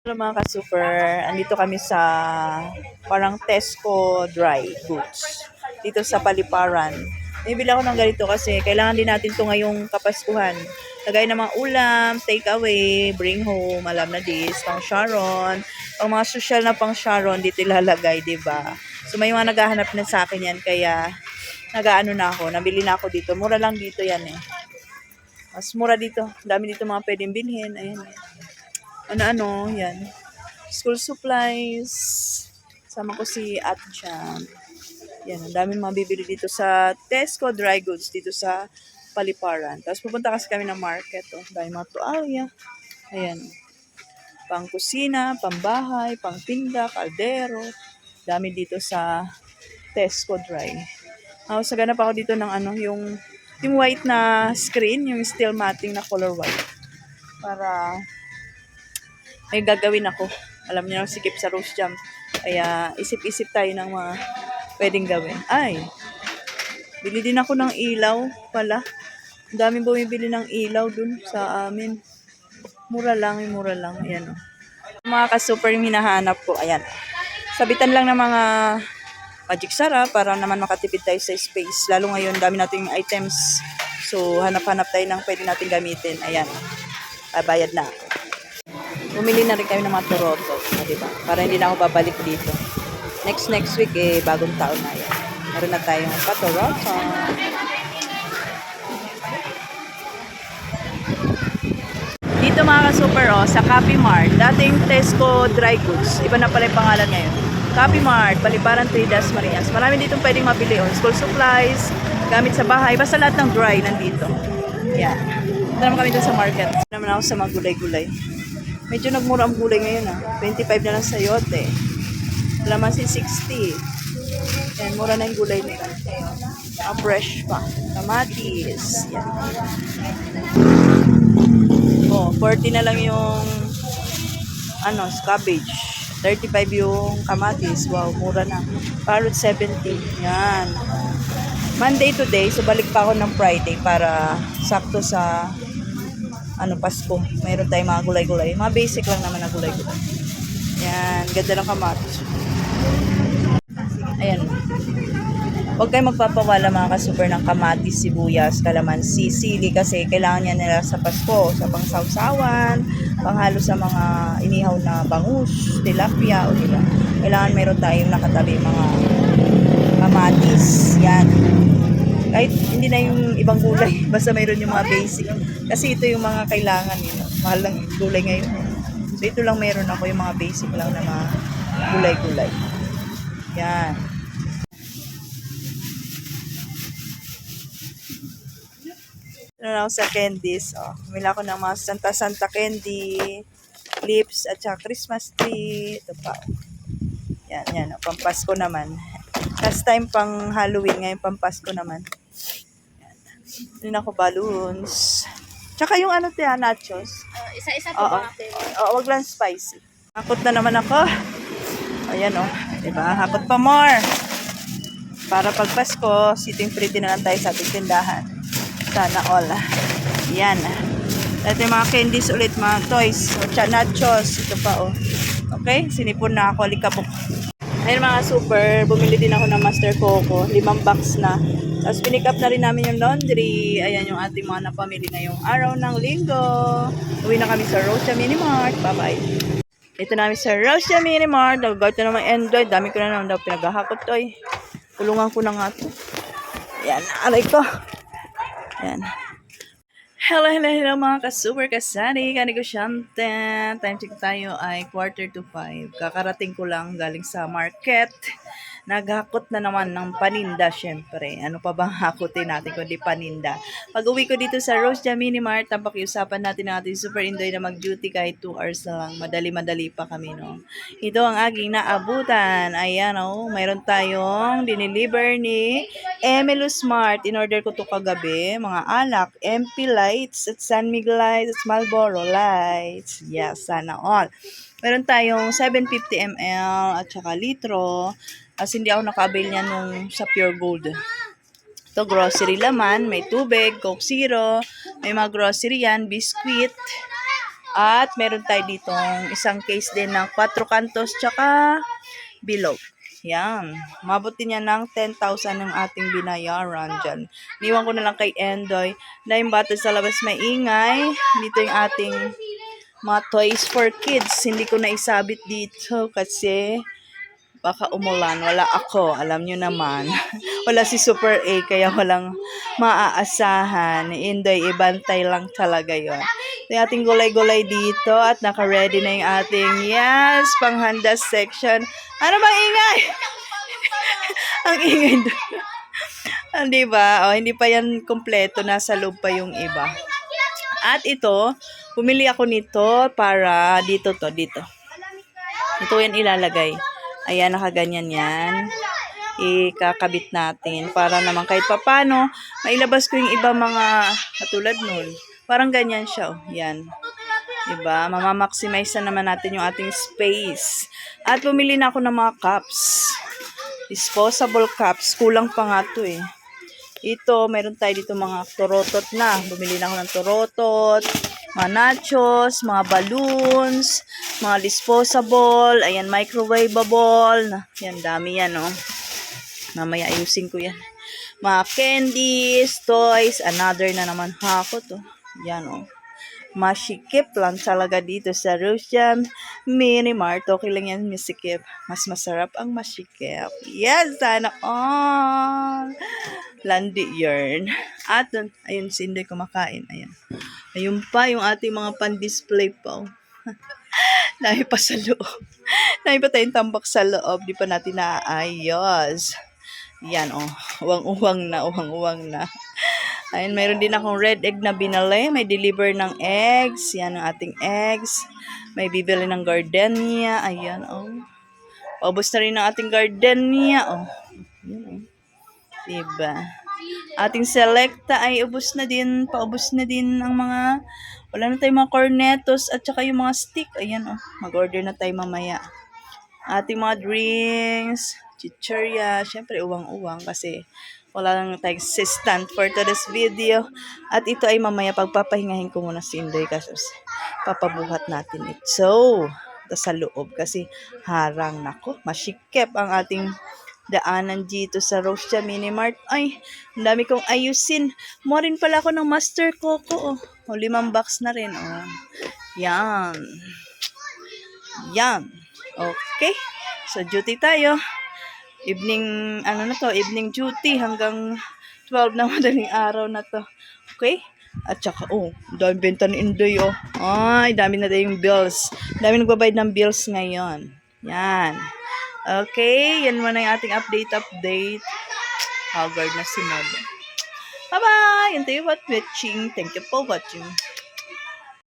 Hello mga ka-super, andito kami sa parang Tesco dry goods dito sa Paliparan. Bibili ako ng ganito kasi kailangan din natin ito ngayong Kapaskuhan. Lagay ng mga ulam, take away, bring home, alam na this, pang Sharon. Pang mga social na pang Sharon, dito ilalagay, di ba? So may mga naghahanap na sa akin yan, kaya nagaano na ako, nabili na ako dito. Mura lang dito yan eh. Mas mura dito. Dami dito mga pwedeng bilhin. Ayan. Ano-ano, yan. School supplies. Sama ko si Ate Jam. Yan, ang daming mabibili dito sa Tesco Dry Goods dito sa Paliparan. Tapos pupunta kasi kami ng market. Oh. Dahil mga tuwalya. Ayan. Pang kusina, pambahay, pang tinda, kaldero. Dami dito sa Tesco Dry. Sa ganap ako dito ng ano, yung white na screen, yung steel matting na color white. Para may gagawin ako. Alam niyo, sikip sa Rose Jam. Kaya isip-isip tayo ng mga pwedeng gawin. Ay, bili din ako ng ilaw pala. Ang daming bumibili ng ilaw dun sa amin. Mura lang, mura lang. Ayan o. Mga ka-super yung hinahanap ko. Ayan. Sabitan lang ng mga magic sarap para naman makatipid tayo sa space. Lalo ngayon, dami nating items. So, hanap-hanap tayo ng pwede natin gamitin. Ayan. Bayad na ako. Bumili na rin kami ng mga turoto, diba? Para hindi na ako babalik dito. Next week, bagong taon na yan. Meron na tayong paturoto. Dito mga ka-super, sa Copy Mart. Dating Tesco Dry Goods. Iba na pala yung pangalan ngayon. Copy Mart, Paliparan 3 Das Marias. Marami dito pwedeng mabili. School supplies, gamit sa bahay. Basta lahat ng dry nandito. Yan. Ito naman kami dito sa market. Ito naman ako sa mga gulay-gulay. Medyo nagmura ang gulay ngayon 25 na lang sayote. Kalamansi 60. Yan, mura na yung gulay nila. Fresh pa. Kamatis. Yan. 40 na lang yung cabbage. 35 yung kamatis. Wow, mura na. Parrot 70. Yan. Monday today, so balik pa ako ng Friday para sakto sa Pasko. Mayroon tayong mga gulay-gulay. Mga basic lang naman na gulay-gulay. Yan. Ganda ng kamatis. Ayan. Huwag kayong magpapawala mga ka-super ng kamatis, sibuyas, kalamansi, sili kasi kailangan yan nila sa Pasko, sa pangsawsawan, panghalo sa mga inihaw na bangus, tilapia, o diba? Kailangan mayroon tayong nakatabi mga kamatis. Yan. Kahit hindi na yung ibang gulay, basta mayroon yung mga basic. Kasi ito yung mga kailangan nila. Mahal lang yung gulay ngayon. So ito lang meron ako, yung mga basic lang na mga gulay-gulay. Yan. Ano na ako sa candies. Kumila ko ng mga Santa candy, lips, at saka Christmas tree. Ito pa. Yan. Pampasko naman. Last time pang Halloween, ngayon pampasko naman. Yan ako balloons. Tsaka yung nachos. Isa-isa po ba natin? Wag lang spicy. Hakot na naman ako. Ayan diba? Hakot pa more. Para pag Pasko, sitting pretty na lang tayo sa ating tindahan. Sana all. Yan. Ito yung mga candies ulit, mga toys. Nachos. Ito pa Okay? Sinipon na ako. Alikabok. Ayun mga super, bumili din ako ng Master Coco, 5 box na. Tapos pinick up na rin namin yung laundry. Ayan yung ating mga napamili ngayong araw ng linggo. Uwi na kami sa Rosia Mini Mart. Bye-bye. Ito namin sa Rosia Mini Mart. Nag-guard na naman Android. Dami ko na naman daw pinaghahakot to Tulungan ko na nga to. Yan, aray ko. Yan. Hello mga ka-super kasari, ka-negosyante. Time check tayo ay 4:45. Kakarating ko lang galing sa market. Naghakot na naman ng paninda, syempre. Ano pa bang hakutin natin kundi paninda? Pag uwi ko dito sa Rose Jam Mini Mart, pakiusapan natin ang ating super indoy na mag-duty kahit 2 hours na lang. Madali-madali pa kami, Ito ang aking naabutan. Ayan, mayroon tayong dineliver ni Emilus Smart. In-order ko to kagabi. Mga alak, MP Lights, at San Miguel Lights, at Marlboro Lights. Yes, sana all. Meron tayong 750 ml at saka litro. As hindi ako naka-avail niya nung sa Pure Gold. Ito, grocery laman. May tubig, Coke Zero. May mga grocery yan, biscuit, At meron tayo ditong isang case din ng 4 kantos tsaka bilog. Yan. Mabot din yan ng 10,000 ng ating binayaran dyan. Niwan ko na lang kay Endoy na yung bata sa labas maingay. Dito yung ating mga toys for kids. Hindi ko na isabit dito kasi baka umulan. Wala ako. Alam nyo naman. Wala si Super A kaya walang maaasahan. Indoy, ibantay lang talaga yon. Yung ating gulay-gulay dito at naka-ready na yung ating panghanda section. Ano bang ingay? Ang ingay doon. Diba? O, hindi pa yan kompleto. Nasa loob pa yung iba. At ito, pumili ako nito para dito. Ito yan ilalagay. Ayan, nakaganyan yan. Ikakabit natin para naman kahit papano, mailabas ko yung iba mga katulad nun. Parang ganyan siya. Oh. Yan. Diba? Mamamaximize na naman natin yung ating space. At bumili na ako ng mga cups. Disposable cups. Kulang pa nga to eh. Ito, meron tayo dito mga torotot na. Bumili na ako ng torotot, mga nachos, mga balloons, mga disposable, ayan, microwavable. Yan, dami yan, oh. Mamaya ayusin ko yan. Mga candies, toys, another na naman hako to. Yan, oh. Masikip lang talaga dito sa Rosyam Mini Mart. Okay lang yan, masikip. Mas masarap ang masikip. Yes, sana all. Landi yarn. At ayun, si Inday kumakain. Ayan. Ayun pa, yung ating mga pan-display pa. Oh. Dahil pa sa loob. Dahil pa tayong tambak sa loob. Di pa natin naayos. Yan, oh. Uwang-uwang na. Ayun, mayroon din akong red egg na binili. May deliver ng eggs. Yan ang ating eggs. May bibili ng gardenia. Ayan, oh. Paubos na rin ang ating gardenia, oh. Yan, oh. Diba? Ating selecta ay ubos na din. Paubos na din ang mga, wala na tayong mga cornetos at saka yung mga stick. Ayan, oh. Mag-order na tayo mamaya. Ating mga drinks, chichirya, syempre uwang-uwang kasi wala lang tayong assistant for today's video. At ito ay mamaya pagpapahingahin ko muna si Inday kasi papabuhat natin ito. Sa loob kasi harang nako. Masikip ang ating daanan dito sa Rosyam Mini Mart. Ay, ang dami kong ayusin. Mo rin pala ako ng Master Coco. Oh. 5 box na rin. Oh. Yan. Okay. So, duty tayo. Evening duty hanggang 12 na madaling araw na to. Okay? At saka, dami benta ni Inday, oh. Ay, dami na tayong bills. Dami nagbabayad ng bills ngayon. Yan. Okay, yan muna yung ating update. Haggard na si Mother. Bye-bye! And thank you for watching. Thank you for watching.